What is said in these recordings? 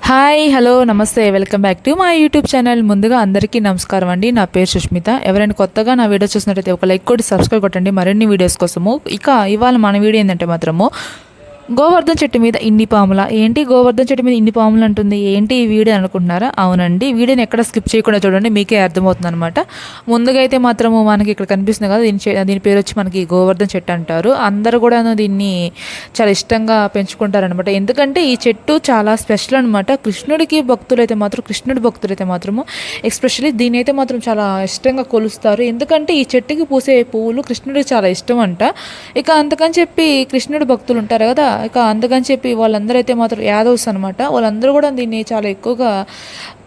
Hi hello నమస్తే welcome back to my YouTube channel. ముందుగా అందరికీ నమస్కారం అండి. నా పేరు సుష్మిత. ఎవరైనా కొత్తగా నా వీడియో చూసినట్టయితే ఒక లైక్ కొట్టి సబ్స్క్రైబ్ కొట్టండి మరిన్ని వీడియోస్ కోసము. ఇవాళ మన వీడియో ఏంటంటే మాత్రము గోవర్ధన్ చెట్టు మీద ఇన్ని పాముల ఏంటి, గోవర్ధన్ చెట్టు మీద ఇన్ని పాములు అంటుంది ఏంటి ఈ వీడియో అనుకుంటున్నారా? అవునండి, వీడియోని ఎక్కడ స్కిప్ చేయకుండా చూడండి, మీకే అర్థమవుతుంది అనమాట. ముందుగా అయితే మాత్రము మనకి ఇక్కడ కనిపిస్తుంది కదా, దీని పేరు వచ్చి మనకి గోవర్ధన్ చెట్టు అంటారు. అందరూ కూడా దీన్ని చాలా ఇష్టంగా పెంచుకుంటారనమాట. ఎందుకంటే ఈ చెట్టు చాలా స్పెషల్ అనమాట. కృష్ణుడి భక్తులైతే మాత్రము ఎస్పెషల్లీ దీని అయితే మాత్రం చాలా ఇష్టంగా కొలుస్తారు. ఎందుకంటే ఈ చెట్టుకి పూసే పువ్వులు కృష్ణుడికి చాలా ఇష్టం అంట. ఇక అందుకని చెప్పి కృష్ణుడి భక్తులు ఉంటారు కదా, ఇక అందుకని చెప్పి వాళ్ళందరూ అయితే మాత్రం యాదవ్స్ అనమాట, వాళ్ళందరూ కూడా దీన్ని చాలా ఎక్కువగా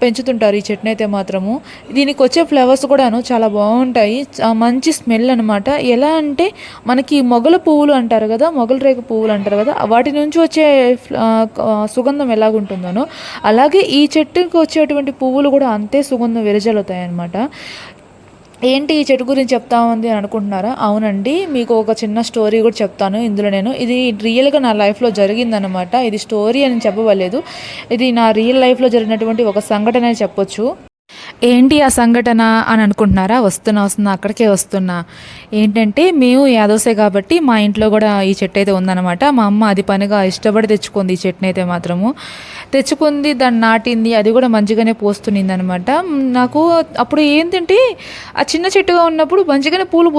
పెంచుతుంటారు ఈ చెట్టుని అయితే మాత్రము. దీనికి వచ్చే ఫ్లవర్స్ కూడాను చాలా బాగుంటాయి, మంచి స్మెల్ అనమాట. ఎలా అంటే మనకి మొగల పువ్వులు అంటారు కదా, మొగల రేకు పువ్వులు అంటారు కదా, వాటి నుంచి వచ్చే సుగంధం ఎలాగుంటుందనో అలాగే ఈ చెట్టుకి వచ్చేటువంటి పువ్వులు కూడా అంతే సుగంధం వెదజల్లుతాయి అనమాట. ఏంటి ఈ చెట్టు గురించి చెప్తా ఉంది అని అనుకుంటున్నారా? అవునండి, మీకు ఒక చిన్న స్టోరీ కూడా చెప్తాను ఇందులో. ఇది రియల్గా నా లైఫ్లో జరిగిందనమాట. ఇది స్టోరీ అని చెప్పవలేదు, ఇది నా రియల్ లైఫ్లో జరిగినటువంటి ఒక సంఘటన అని చెప్పొచ్చు. ఏంటి ఆ సంఘటన అని అనుకుంటున్నారా? వస్తున్నా అక్కడికే వస్తున్నా. ఏంటంటే మేము యాదవ్సే కాబట్టి మా ఇంట్లో కూడా ఈ చెట్టు అయితే ఉందన్నమాట. మా అమ్మ అది పనిగా ఇష్టపడి తెచ్చుకుంది ఈ చెట్టుని అయితే మాత్రము. తెచ్చుకుంది, దాన్ని నాటింది, అది కూడా మంచిగానే పోస్తునింది అనమాట. నాకు అప్పుడు ఏంటంటే ఆ చిన్న చెట్టుగా ఉన్నప్పుడు మంచిగానే పూలు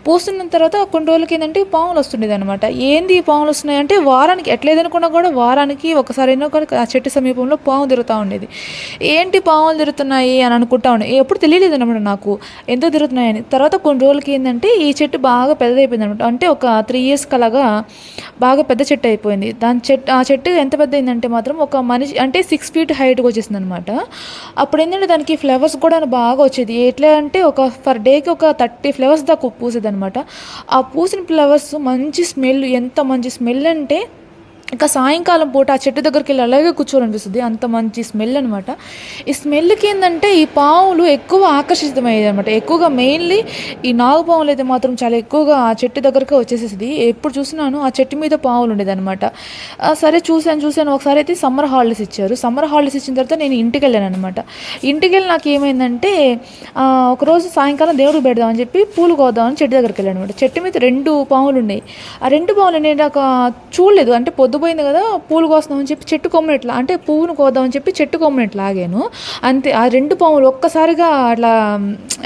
పోస్తున్న తర్వాత కొన్ని రోజులకి ఏంటంటే పాములు వస్తుండేది అనమాట. ఏంది పాములు వస్తున్నాయంటే వారానికి ఎట్లేదనుకున్నా కూడా వారానికి ఒకసారైనా కూడా ఆ చెట్టు సమీపంలో పాము తిరుగుతూ ఉండేది. ఏంటి పాములు తిరుగుతున్నాయి అని అనుకుంటా ఉండే, ఎప్పుడు తెలియలేదు అనమాట నాకు ఎందుకు తిరుగుతున్నాయని. తర్వాత కొన్ని రోజులకి ఏంటంటే ఈ చెట్టు బాగా పెద్దదైపోయింది అనమాట. అంటే ఒక 3 years అలాగా బాగా పెద్ద చెట్టు అయిపోయింది. ఆ చెట్టు ఎంత పెద్ద అయిందంటే మాత్రం ఒక మనిషి అంటే 6 feet హైట్కి వచ్చేసింది అనమాట. అప్పుడు ఏంటంటే దానికి ఫ్లవర్స్ కూడా బాగా వచ్చేది. ఎట్లా అంటే ఒక పర్ డేకి ఒక 30 flowers దాకా పూసేది అనమాట. ఆ పూసిన ఫ్లవర్స్ మంచి స్మెల్, ఎంత మంచి స్మెల్ అంటే ఇంకా సాయంకాలం పూట ఆ చెట్టు దగ్గరికి వెళ్ళి అలాగే కూర్చోవాలనిపిస్తుంది, అంత మంచి స్మెల్ అనమాట. ఈ స్మెల్కి ఏంటంటే ఈ పాములు ఎక్కువ ఆకర్షితమయ్యేది అనమాట. ఎక్కువగా మెయిన్లీ ఈ నాగుపాములు అయితే మాత్రం చాలా ఎక్కువగా ఆ చెట్టు దగ్గరకే వచ్చేసేది. ఎప్పుడు చూసినాను ఆ చెట్టు మీద పాములు ఉండేది అనమాట. సరే చూశాను. ఒకసారి అయితే సమ్మర్ హాలిడేస్ ఇచ్చారు. సమ్మర్ హాలిడేస్ ఇచ్చిన తర్వాత నేను ఇంటికి వెళ్ళాను అనమాట. ఇంటికి వెళ్ళి నాకు ఏమైందంటే ఒకరోజు సాయంకాలం దేవుడికి పెడదామని చెప్పి పూలు కోద్దామని చెట్టు దగ్గరికి వెళ్ళాను అనమాట. చెట్టు మీద 2 పాములు ఉన్నాయి. ఆ 2 పాములు నేను నాకు చూడలేదు, అంటే పోయింది కదా, పూలు కోస్తామని చెప్పి చెట్టు కొమ్మని ఇట్లా అంటే పువ్వును కోద్దామని చెప్పి చెట్టు కొమ్మని ఇట్లా లాగాను అంతే. ఆ 2 పాములు ఒక్కసారిగా అట్లా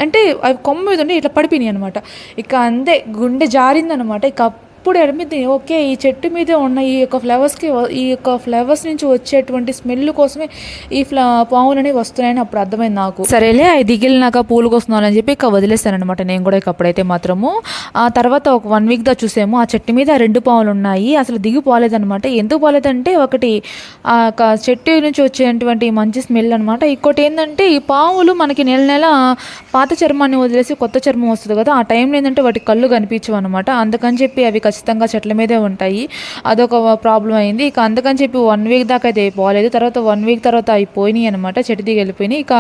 అంటే అవి కొమ్మ మీద ఉండి ఇట్లా పడిపోయినాయి అనమాట. ఇక అంతే గుండె జారిందనమాట. ఇక అప్పుడు అడిమింది, ఓకే ఈ చెట్టు మీద ఉన్న ఈ యొక్క ఫ్లవర్స్ నుంచి వచ్చేటువంటి స్మెల్ కోసమే ఈ పాములు అనేవి వస్తున్నాయని అప్పుడు అర్థమైంది నాకు. సరేలే అవి దిగిలినాక పూలు కోస్తున్నానని చెప్పి ఇక వదిలేస్తానమాట నేను కూడా. ఇక అప్పుడైతే మాత్రము ఆ తర్వాత ఒక 1 week దా చూసాము ఆ చెట్టు మీద 2 పాములు ఉన్నాయి. అసలు దిగిపోలేదనమాట. ఎందుకు పోలేదంటే ఒకటి ఆ చెట్టు నుంచి వచ్చేటువంటి మంచి స్మెల్ అనమాట. ఇంకోటి ఏంటంటే ఈ పాములు మనకి నెల పాత చర్మాన్ని వదిలేసి కొత్త చర్మం వస్తుంది కదా, ఆ టైంలో ఏంటంటే వాటి కళ్ళు కనిపించవు అనమాట. అందుకని చెప్పి అవి ఖచ్చితంగా చెట్ల మీదే ఉంటాయి, అదొక ప్రాబ్లం అయింది. ఇక అందుకని చెప్పి 1 week దాకా అయితే పోలేదు. తర్వాత 1 week తర్వాత అవి పోయినాయి అనమాట, చెట్టు దిగి వెళ్ళిపోయినాయి. ఇక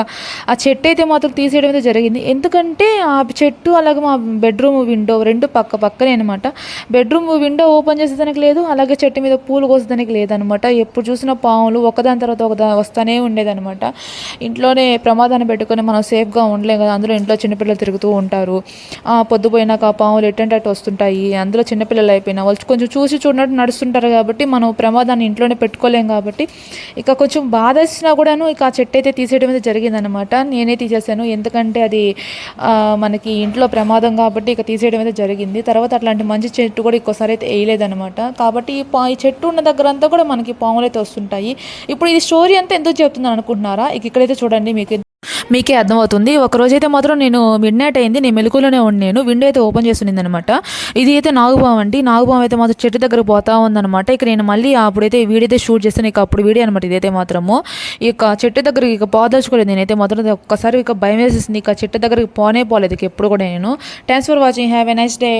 ఆ చెట్టు అయితే మాత్రం తీసేయడం అయితే జరిగింది. ఎందుకంటే ఆ చెట్టు అలాగే మా బెడ్రూమ్ విండో 2 పక్కనే అనమాట. బెడ్రూమ్ విండో ఓపెన్ చేసేదానికి లేదు, అలాగే చెట్టు మీద పూలు కోసేదానికి లేదనమాట. ఎప్పుడు చూసిన పాములు ఒకదాని తర్వాత వస్తూనే ఉండేదనమాట. ఇంట్లోనే ప్రమాదాన్ని పెట్టుకొని మనం సేఫ్గా ఉండలేం కదా, అందులో ఇంట్లో చిన్నపిల్లలు తిరుగుతూ ఉంటారు. పొద్దుపోయినాక ఆ పాములు ఎట్టంటే అటు వస్తుంటాయి. అందులో చిన్నపిల్లలు అయిపోయినా వాళ్ళు కొంచెం చూసి చూడనట్టు నడుస్తుంటారు కాబట్టి మనం ప్రమాదాన్ని ఇంట్లోనే పెట్టుకోలేం కాబట్టి ఇక కొంచెం బాధ వేసినా కూడాను ఇక ఆ చెట్టు అయితే తీసేయడం అయితే జరిగిందనమాట. నేనే తీసేసాను, ఎందుకంటే అది మనకి ఇంట్లో ప్రమాదం కాబట్టి ఇక తీసేయడం అయితే జరిగింది. తర్వాత అట్లాంటి మంచి చెట్టు కూడా ఇంకోసారి అయితే వేయలేదనమాట. కాబట్టి ఈ చెట్టు ఉన్న దగ్గర అంతా కూడా మనకి పాములు అయితే వస్తుంటాయి. ఇప్పుడు ఈ స్టోరీ అంతా ఎందుకు చెప్తున్నాను అనుకుంటున్నారా? ఇక్కడైతే చూడండి, మీకే అర్థమవుతుంది. ఒకరోజైతే మాత్రం నేను మిడ్నైట్ అయింది, నేను మెలకులోనే ఉన్నాను, విండో అయితే ఓపెన్ చేసింది అనమాట. ఇది అయితే నాగుపాము అండి. నాగుపాము అయితే మాత్రం చెట్టు దగ్గర పోతా ఉందన్నమాట. ఇక నేను మళ్ళీ అప్పుడైతే వీడియో అయితే షూట్ చేస్తాను. ఇక అప్పుడు వీడియో అనమాట ఇదైతే మాత్రము. ఇక చెట్టు దగ్గర ఇక పోదలుచుకోలేదు నేనైతే మాత్రం. ఒక్కసారి ఇక భయం వేసేసింది, ఇక చెట్టు దగ్గరికి పోలేదు ఇక ఎప్పుడు కూడా నేను. Thanks for watching, have a nice day.